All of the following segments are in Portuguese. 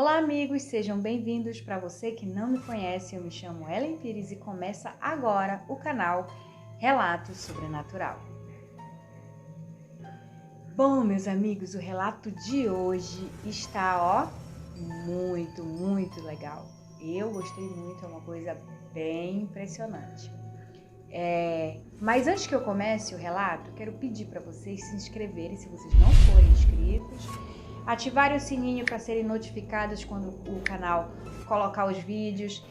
Olá, amigos, sejam bem-vindos. Para você que não me conhece, eu me chamo Ellen Pires e começa agora o canal Relato Sobrenatural. Bom, meus amigos, o relato de hoje está, muito legal. Eu gostei muito, é uma coisa bem impressionante. Mas antes que eu comece o relato, quero pedir para vocês se inscreverem se vocês não forem inscritos, ativarem o sininho para serem notificados quando o canal colocar os vídeos,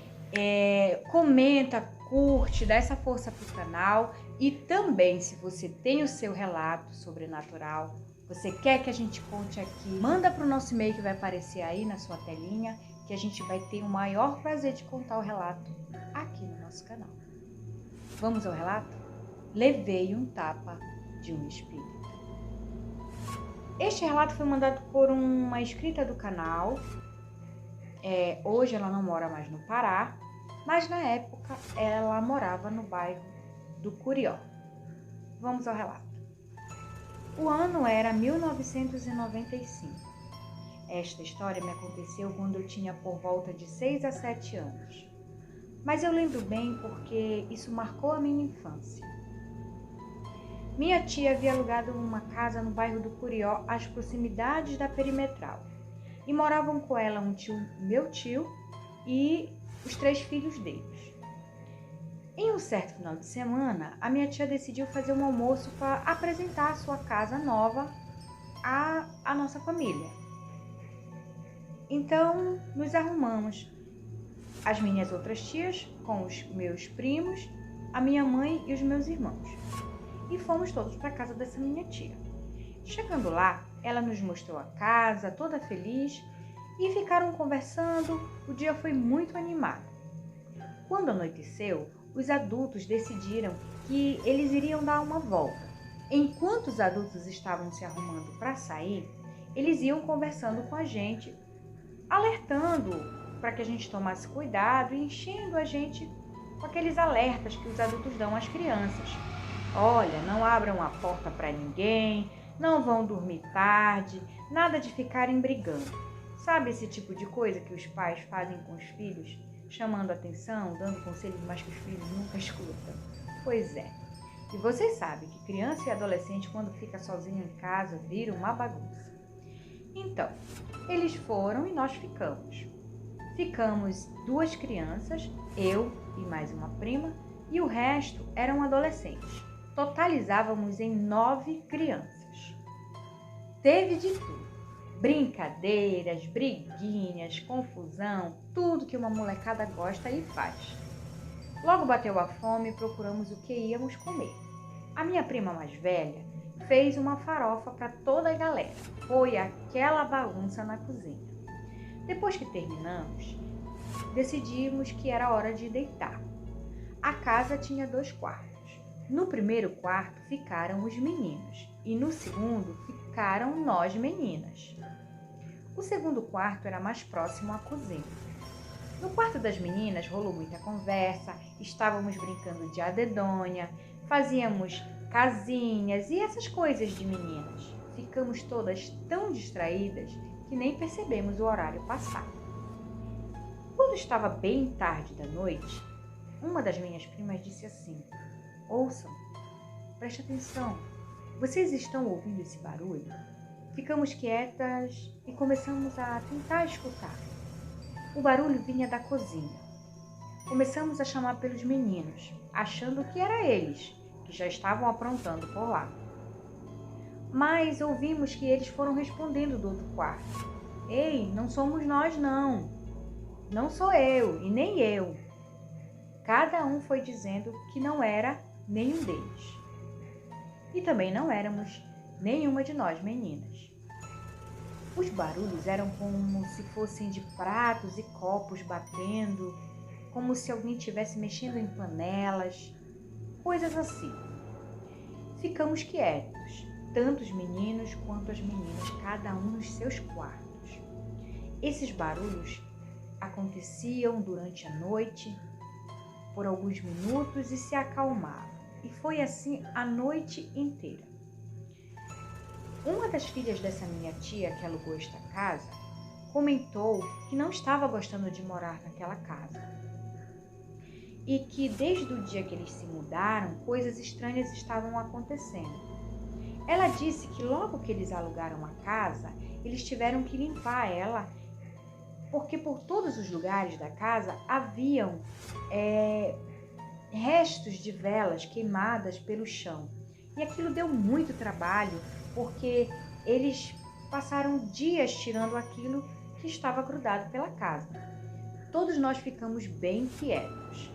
comenta, curte, dá essa força para o canal. E também, se você tem o seu relato sobrenatural, você quer que a gente conte aqui, manda para o nosso e-mail que vai aparecer aí na sua telinha, que a gente vai ter o maior prazer de contar o relato aqui no nosso canal. Vamos ao relato? Levei um tapa de um espírito. Este relato foi mandado por uma inscrita do canal. Hoje ela não mora mais no Pará, mas na época ela morava no bairro do Curió. Vamos ao relato. O ano era 1995. Esta história me aconteceu quando eu tinha por volta de 6 a 7 anos. Mas eu lembro bem porque isso marcou a minha infância. Minha tia havia alugado uma casa no bairro do Curió, às proximidades da Perimetral. E moravam com ela meu tio e os 3 filhos deles. Em um certo final de semana, a minha tia decidiu fazer um almoço para apresentar a sua casa nova à nossa família. Então, nos arrumamos, as minhas outras tias, com os meus primos, a minha mãe e os meus irmãos. E fomos todos para a casa dessa minha tia. Chegando lá, ela nos mostrou a casa, toda feliz, e ficaram conversando. O dia foi muito animado. Quando anoiteceu, os adultos decidiram que eles iriam dar uma volta. Enquanto os adultos estavam se arrumando para sair, eles iam conversando com a gente, alertando para que a gente tomasse cuidado e enchendo a gente com aqueles alertas que os adultos dão às crianças. Olha, não abram a porta para ninguém, não vão dormir tarde, nada de ficarem brigando. Sabe esse tipo de coisa que os pais fazem com os filhos, chamando atenção, dando conselhos, mas que os filhos nunca escutam? Pois é. E vocês sabem que criança e adolescente, quando fica sozinho em casa, vira uma bagunça. Então, eles foram e nós ficamos. Ficamos 2 crianças, eu e mais uma prima, e o resto eram adolescentes. Totalizávamos em 9 crianças. Teve de tudo. Brincadeiras, briguinhas, confusão, tudo que uma molecada gosta e faz. Logo bateu a fome e procuramos o que íamos comer. A minha prima mais velha fez uma farofa para toda a galera. Foi aquela bagunça na cozinha. Depois que terminamos, decidimos que era hora de deitar. A casa tinha 2 quartos. No primeiro quarto ficaram os meninos e no segundo ficaram nós meninas. O segundo quarto era mais próximo à cozinha. No quarto das meninas rolou muita conversa, estávamos brincando de adedonha, fazíamos casinhas e essas coisas de meninas. Ficamos todas tão distraídas que nem percebemos o horário passar. Quando estava bem tarde da noite, uma das minhas primas disse assim: ouçam, preste atenção, vocês estão ouvindo esse barulho? Ficamos quietas e começamos a tentar escutar. O barulho vinha da cozinha. Começamos a chamar pelos meninos, achando que era eles, que já estavam aprontando por lá. Mas ouvimos que eles foram respondendo do outro quarto: ei, não somos nós não. Não sou eu e nem eu. Cada um foi dizendo que não era nenhum deles. E também não éramos nenhuma de nós meninas. Os barulhos eram como se fossem de pratos e copos batendo, como se alguém estivesse mexendo em panelas, coisas assim. Ficamos quietos, tanto os meninos quanto as meninas, cada um nos seus quartos. Esses barulhos aconteciam durante a noite, por alguns minutos e se acalmavam. E foi assim a noite inteira. Uma das filhas dessa minha tia que alugou esta casa comentou que não estava gostando de morar naquela casa e que desde o dia que eles se mudaram, coisas estranhas estavam acontecendo. Ela disse que logo que eles alugaram a casa, eles tiveram que limpar ela, porque por todos os lugares da casa haviam restos de velas queimadas pelo chão. E aquilo deu muito trabalho, porque eles passaram dias tirando aquilo que estava grudado pela casa. Todos nós ficamos bem quietos.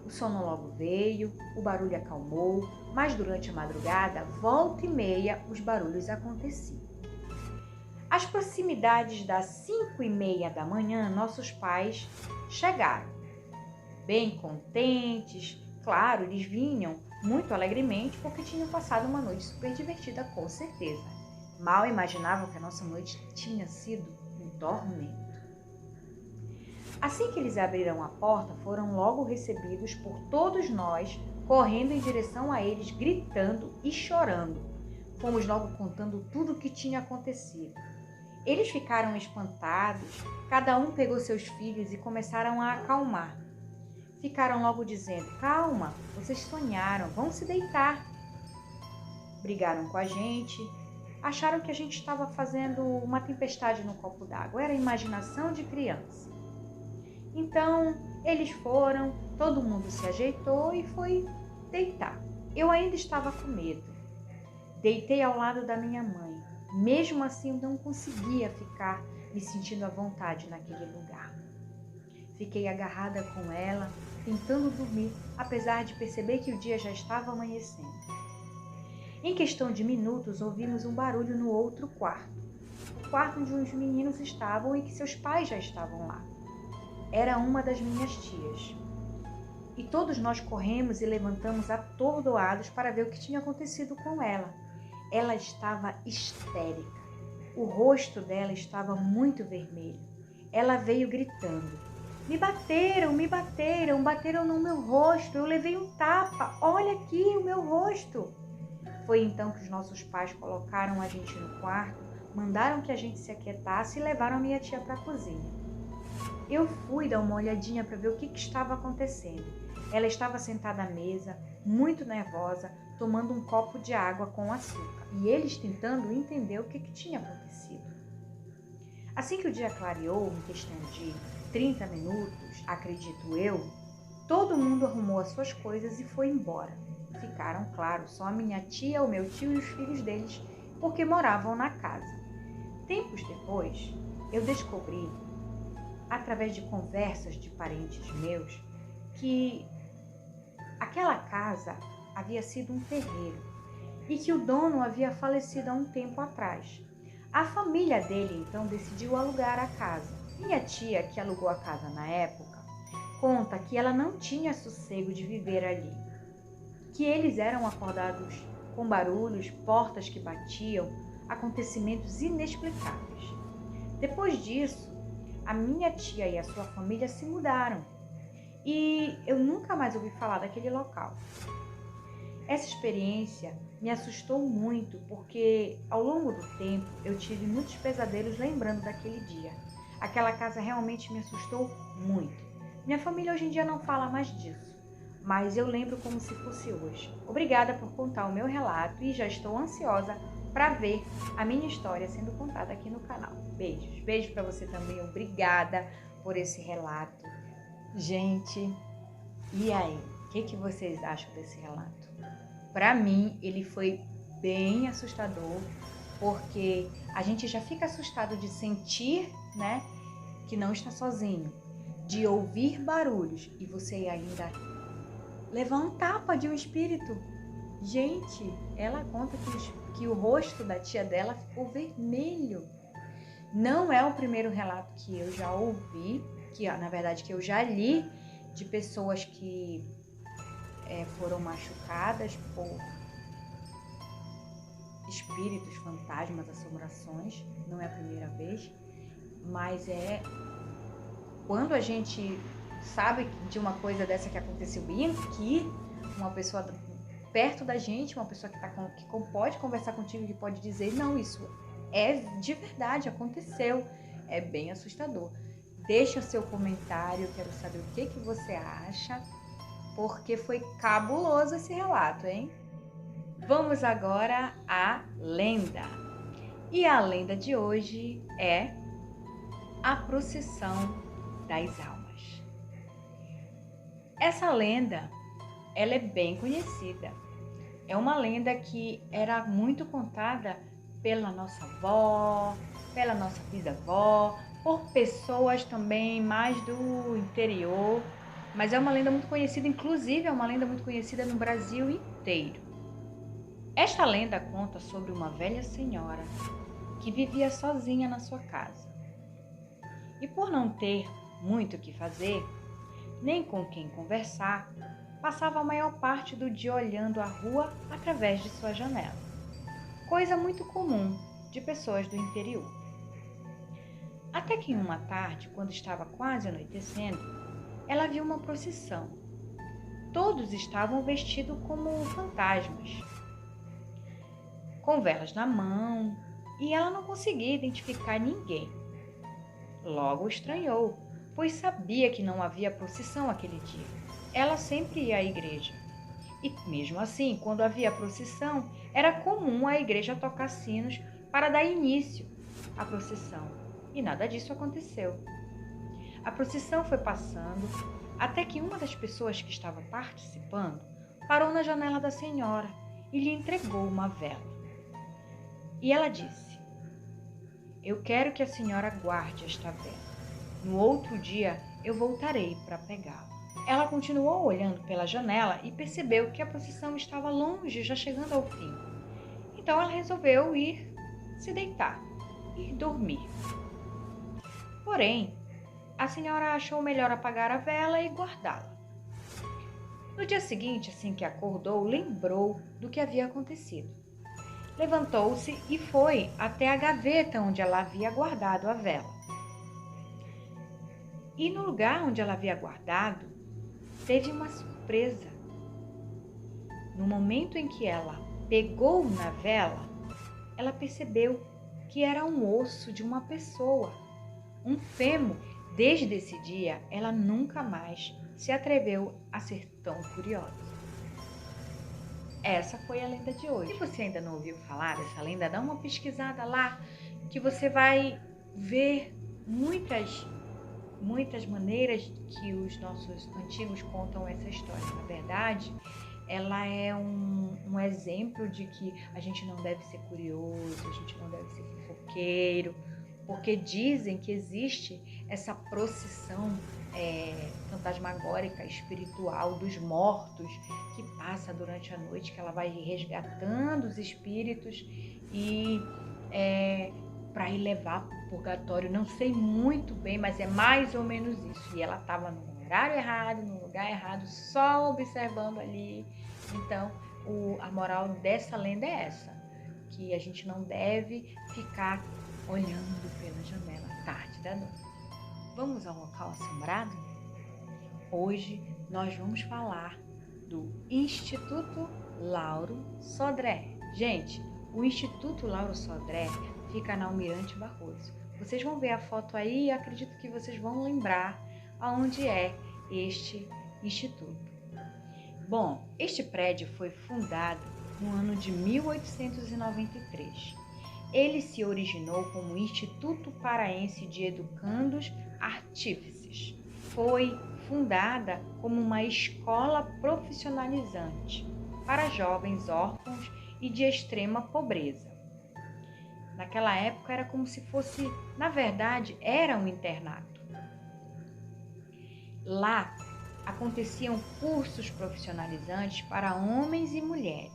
O sono logo veio, o barulho acalmou, mas durante a madrugada, volta e meia, os barulhos aconteciam. Às proximidades das 5:30 da manhã, nossos pais chegaram, bem contentes. Claro, eles vinham muito alegremente porque tinham passado uma noite super divertida, com certeza. Mal imaginavam que a nossa noite tinha sido um tormento. Assim que eles abriram a porta, foram logo recebidos por todos nós, correndo em direção a eles, gritando e chorando. Fomos logo contando tudo o que tinha acontecido. Eles ficaram espantados, cada um pegou seus filhos e começaram a acalmar. Ficaram logo dizendo: calma, vocês sonharam, vão se deitar. Brigaram com a gente, acharam que a gente estava fazendo uma tempestade no copo d'água, era imaginação de criança. Então, eles foram, todo mundo se ajeitou e foi deitar. Eu ainda estava com medo. Deitei ao lado da minha mãe. Mesmo assim, eu não conseguia ficar me sentindo à vontade naquele lugar. Fiquei agarrada com ela, tentando dormir, apesar de perceber que o dia já estava amanhecendo. Em questão de minutos, ouvimos um barulho no outro quarto. O quarto onde os meninos estavam e que seus pais já estavam lá. Era uma das minhas tias. E todos nós corremos e levantamos atordoados para ver o que tinha acontecido com ela. Ela estava histérica. O rosto dela estava muito vermelho. Ela veio gritando: me bateram no meu rosto, eu levei um tapa, olha aqui o meu rosto. Foi então que os nossos pais colocaram a gente no quarto, mandaram que a gente se aquietasse e levaram a minha tia para a cozinha. Eu fui dar uma olhadinha para ver o que estava acontecendo. Ela estava sentada à mesa, muito nervosa, tomando um copo de água com açúcar, e eles tentando entender o que tinha acontecido. Assim que o dia clareou, em questão de 30 minutos, acredito eu, todo mundo arrumou as suas coisas e foi embora. Ficaram, claro, só a minha tia, o meu tio e os filhos deles, porque moravam na casa. Tempos depois, eu descobri, através de conversas de parentes meus, que aquela casa havia sido um terreiro e que o dono havia falecido há um tempo atrás. A família dele, então, decidiu alugar a casa. Minha tia, que alugou a casa na época, conta que ela não tinha sossego de viver ali, que eles eram acordados com barulhos, portas que batiam, acontecimentos inexplicáveis. Depois disso, a minha tia e a sua família se mudaram e eu nunca mais ouvi falar daquele local. Essa experiência me assustou muito porque ao longo do tempo eu tive muitos pesadelos lembrando daquele dia. Aquela casa realmente me assustou muito. Minha família hoje em dia não fala mais disso, mas eu lembro como se fosse hoje. Obrigada por contar o meu relato e já estou ansiosa para ver a minha história sendo contada aqui no canal. Beijos. Beijo para você também. Obrigada por esse relato. Gente, e aí? O que vocês acham desse relato? Para mim, ele foi bem assustador, porque a gente já fica assustado de sentir, né, que não está sozinho, de ouvir barulhos e você ainda levar um tapa de um espírito. Gente, ela conta que o rosto da tia dela ficou vermelho. Não é o primeiro relato que eu já ouvi, que na verdade que eu já li, de pessoas que foram machucadas por espíritos, fantasmas, assombrações. Não é a primeira vez, mas quando a gente sabe de uma coisa dessa que aconteceu bem aqui, uma pessoa perto da gente, uma pessoa que pode conversar contigo, que pode dizer, não, isso é de verdade, aconteceu. É bem assustador. Deixa o seu comentário, quero saber o que você acha, porque foi cabuloso esse relato, hein? Vamos agora à lenda. E a lenda de hoje é a procissão das almas. Essa lenda, ela é bem conhecida. É uma lenda que era muito contada pela nossa avó, pela nossa bisavó, por pessoas também mais do interior. Mas é uma lenda muito conhecida, inclusive é uma lenda muito conhecida no Brasil inteiro. Esta lenda conta sobre uma velha senhora que vivia sozinha na sua casa. E por não ter muito o que fazer, nem com quem conversar, passava a maior parte do dia olhando a rua através de sua janela. Coisa muito comum de pessoas do interior. Até que em uma tarde, quando estava quase anoitecendo, ela viu uma procissão. Todos estavam vestidos como fantasmas, com velas na mão, e ela não conseguia identificar ninguém. Logo estranhou, pois sabia que não havia procissão aquele dia. Ela sempre ia à igreja. E mesmo assim, quando havia procissão, era comum a igreja tocar sinos para dar início à procissão. E nada disso aconteceu. A procissão foi passando até que uma das pessoas que estava participando parou na janela da senhora e lhe entregou uma vela. E ela disse: "Eu quero que a senhora guarde esta vela. No outro dia eu voltarei para pegá-la." Ela continuou olhando pela janela e percebeu que a procissão estava longe, já chegando ao fim. Então ela resolveu ir se deitar e dormir. Porém, a senhora achou melhor apagar a vela e guardá-la. No dia seguinte, assim que acordou, lembrou do que havia acontecido. Levantou-se e foi até a gaveta onde ela havia guardado a vela. E no lugar onde ela havia guardado, teve uma surpresa. No momento em que ela pegou na vela, ela percebeu que era um osso de uma pessoa, um fêmur. Desde esse dia, ela nunca mais se atreveu a ser tão curiosa. Essa foi a lenda de hoje. Se você ainda não ouviu falar dessa lenda, dá uma pesquisada lá, que você vai ver muitas maneiras que os nossos antigos contam essa história. Na verdade, ela é um exemplo de que a gente não deve ser curioso, a gente não deve ser fofoqueiro, porque dizem que existe essa procissão fantasmagórica, espiritual dos mortos, que passa durante a noite, que ela vai resgatando os espíritos e para ir levar para o purgatório. Não sei muito bem, mas é mais ou menos isso. E ela estava no horário errado, no lugar errado, só observando ali. Então, a moral dessa lenda é essa, que a gente não deve ficar olhando pela janela tarde da noite. Vamos ao local assombrado? Hoje nós vamos falar do Instituto Lauro Sodré. Gente, o Instituto Lauro Sodré fica na Almirante Barroso. Vocês vão ver a foto aí e acredito que vocês vão lembrar aonde é este instituto. Bom, este prédio foi fundado no ano de 1893. Ele se originou como Instituto Paraense de Educandos Artífices. Foi fundada como uma escola profissionalizante para jovens órfãos e de extrema pobreza. Naquela época era como se fosse, na verdade, era um internato. Lá aconteciam cursos profissionalizantes para homens e mulheres.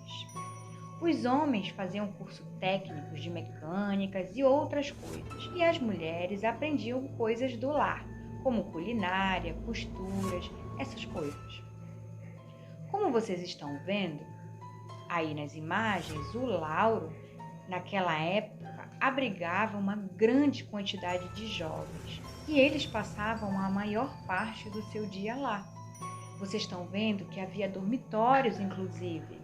Os homens faziam curso técnicos de mecânicas e outras coisas, e as mulheres aprendiam coisas do lar, como culinária, costuras, essas coisas. Como vocês estão vendo aí nas imagens, o Lauro, naquela época, abrigava uma grande quantidade de jovens, e eles passavam a maior parte do seu dia lá. Vocês estão vendo que havia dormitórios, inclusive.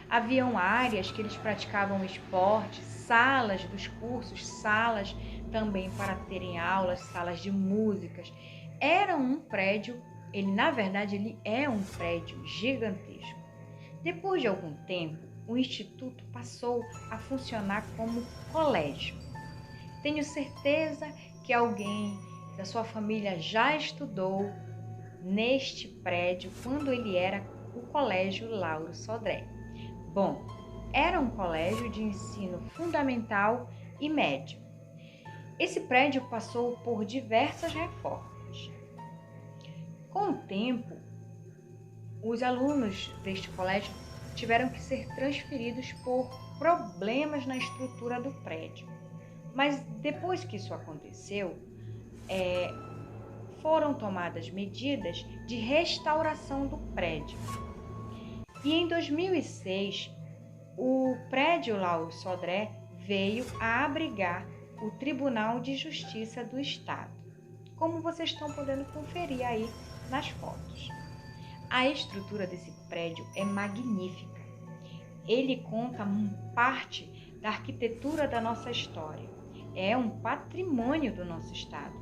Haviam áreas que eles praticavam esporte, salas dos cursos, salas também para terem aulas, salas de músicas. Era um prédio, na verdade, ele é um prédio gigantesco. Depois de algum tempo, o instituto passou a funcionar como colégio. Tenho certeza que alguém da sua família já estudou neste prédio quando ele era o Colégio Lauro Sodré. Bom, era um colégio de ensino fundamental e médio. Esse prédio passou por diversas reformas. Com o tempo, os alunos deste colégio tiveram que ser transferidos por problemas na estrutura do prédio. Mas depois que isso aconteceu, foram tomadas medidas de restauração do prédio. E em 2006, o prédio Lauro Sodré veio a abrigar o Tribunal de Justiça do Estado, como vocês estão podendo conferir aí nas fotos. A estrutura desse prédio é magnífica. Ele conta parte da arquitetura da nossa história. É um patrimônio do nosso estado.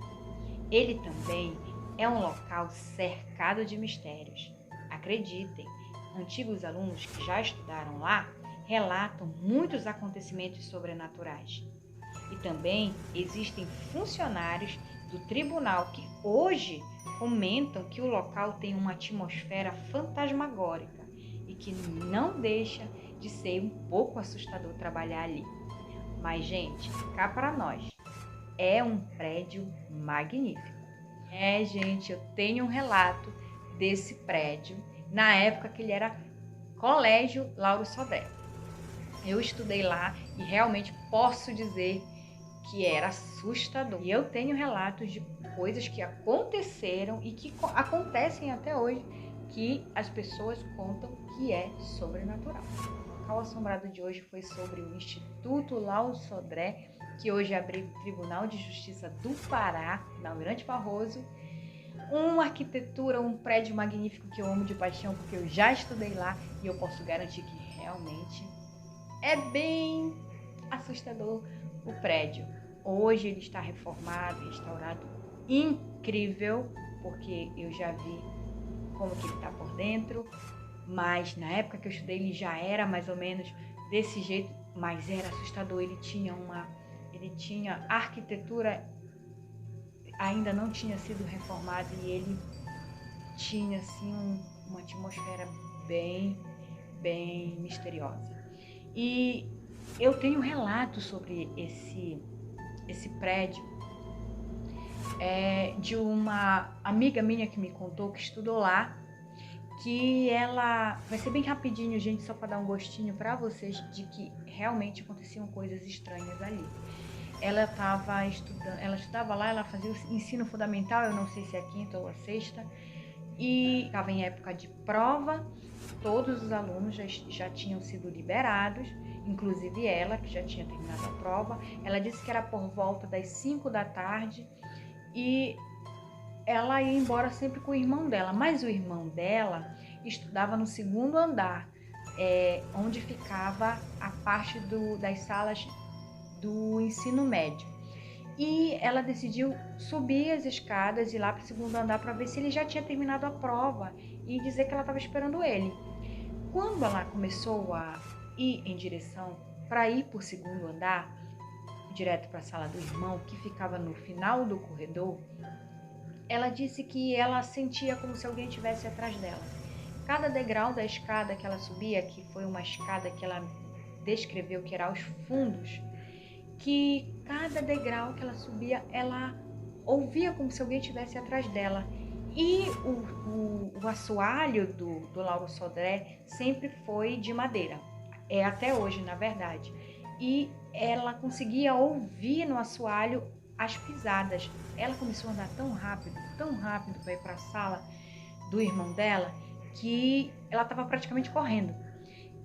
Ele também é um local cercado de mistérios. Acreditem, antigos alunos que já estudaram lá relatam muitos acontecimentos sobrenaturais. E também existem funcionários do tribunal que hoje comentam que o local tem uma atmosfera fantasmagórica e que não deixa de ser um pouco assustador trabalhar ali. Mas, gente, cá para nós, é um prédio magnífico. Gente, eu tenho um relato desse prédio na época que ele era Colégio Lauro Sodré. Eu estudei lá e realmente posso dizer que era assustador. E eu tenho relatos de coisas que aconteceram e que acontecem até hoje, que as pessoas contam que é sobrenatural. O local assombrado de hoje foi sobre o Instituto Lauro Sodré, que hoje abriga o Tribunal de Justiça do Pará, na Almirante Barroso. Uma arquitetura, um prédio magnífico que eu amo de paixão, porque eu já estudei lá e eu posso garantir que realmente é bem assustador o prédio. Hoje ele está reformado, restaurado, incrível, porque eu já vi como que ele está por dentro, mas na época que eu estudei ele já era mais ou menos desse jeito, mas era assustador. Ele tinha arquitetura, ainda não tinha sido reformado, e ele tinha assim uma atmosfera bem misteriosa. E eu tenho relatos sobre esse prédio de uma amiga minha que me contou, que estudou lá, que ela... Vai ser bem rapidinho, gente, só para dar um gostinho para vocês de que realmente aconteciam coisas estranhas ali. Ela estudava lá, ela fazia o ensino fundamental, eu não sei se é a quinta ou a sexta, e estava em época de prova. Todos os alunos já tinham sido liberados, inclusive ela, que já tinha terminado a prova. Ela disse que era por volta das 5 da tarde e ela ia embora sempre com o irmão dela, mas o irmão dela estudava no segundo andar, onde ficava a parte das salas do ensino médio. E ela decidiu subir as escadas e ir lá para o segundo andar para ver se ele já tinha terminado a prova e dizer que ela estava esperando ele. Quando ela começou a ir em direção para ir para o segundo andar, direto para a sala do irmão, que ficava no final do corredor, ela disse que ela sentia como se alguém estivesse atrás dela. Cada degrau da escada que ela subia, que foi uma escada que ela descreveu que era aos fundos, que cada degrau que ela subia, ela ouvia como se alguém estivesse atrás dela. E o assoalho do Lauro Sodré sempre foi de madeira, até hoje, na verdade. E ela conseguia ouvir no assoalho as pisadas. Ela começou a andar tão rápido para ir para a sala do irmão dela, que ela estava praticamente correndo.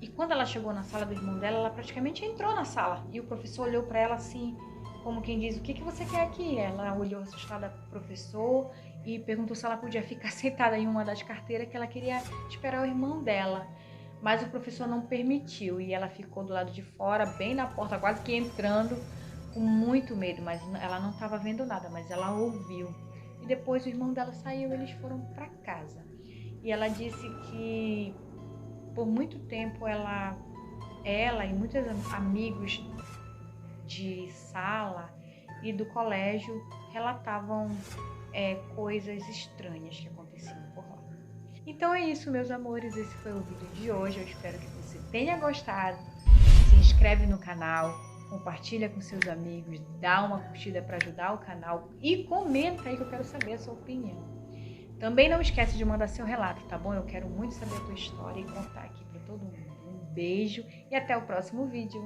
E quando ela chegou na sala do irmão dela, ela praticamente entrou na sala. E o professor olhou para ela assim, como quem diz, o que você quer aqui? Ela olhou assustada para o professor e perguntou se ela podia ficar sentada em uma das carteiras, que ela queria esperar o irmão dela. Mas o professor não permitiu e ela ficou do lado de fora, bem na porta, quase que entrando com muito medo, mas ela não estava vendo nada, mas ela ouviu. E depois o irmão dela saiu, eles foram para casa. E ela disse que por muito tempo ela e muitos amigos de sala e do colégio relatavam coisas estranhas que aconteciam por lá. Então é isso, meus amores, esse foi o vídeo de hoje. Eu espero que você tenha gostado. Se inscreve no canal, compartilha com seus amigos, dá uma curtida para ajudar o canal e comenta aí que eu quero saber a sua opinião. Também não esquece de mandar seu relato, tá bom? Eu quero muito saber a tua história e contar aqui para todo mundo. Um beijo e até o próximo vídeo.